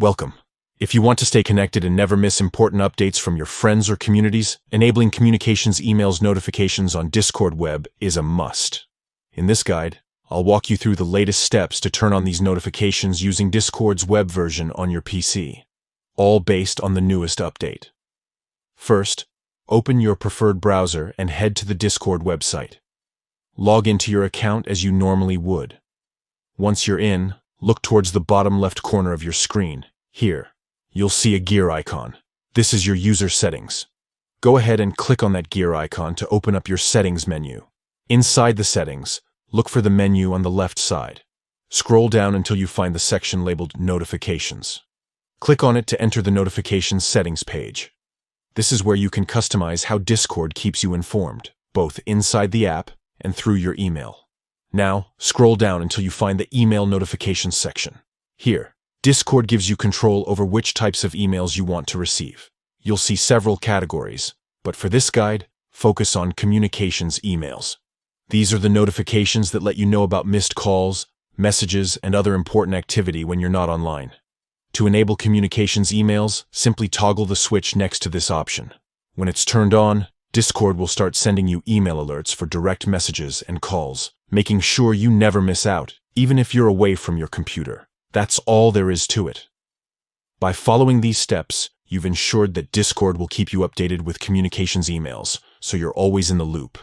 Welcome. If you want to stay connected and never miss important updates from your friends or communities, enabling communications emails notifications on Discord web is a must. In this guide, I'll walk you through the latest steps to turn on these notifications using Discord's web version on your PC, all based on the newest update. First, open your preferred browser and head to the Discord website. Log into your account as you normally would. Once you're in, look towards the bottom left corner of your screen. Here, you'll see a gear icon. This is your user settings. Go ahead and click on that gear icon to open up your settings menu. Inside the settings, look for the menu on the left side. Scroll down until you find the section labeled Notifications. Click on it to enter the Notifications settings page. This is where you can customize how Discord keeps you informed, both inside the app and through your email. Now, scroll down until you find the Email Notifications section. Here, Discord gives you control over which types of emails you want to receive. You'll see several categories, but for this guide, focus on Communications emails. These are the notifications that let you know about missed calls, messages, and other important activity when you're not online. To enable Communications emails, simply toggle the switch next to this option. When it's turned on, Discord will start sending you email alerts for direct messages and calls, making sure you never miss out, even if you're away from your computer. That's all there is to it. By following these steps, you've ensured that Discord will keep you updated with Communications emails, so you're always in the loop.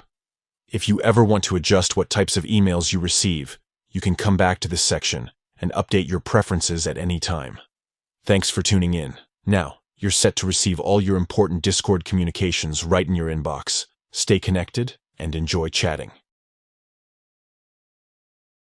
If you ever want to adjust what types of emails you receive, you can come back to this section and update your preferences at any time. Thanks for tuning in. Now, you're set to receive all your important Discord communications right in your inbox. Stay connected and enjoy chatting.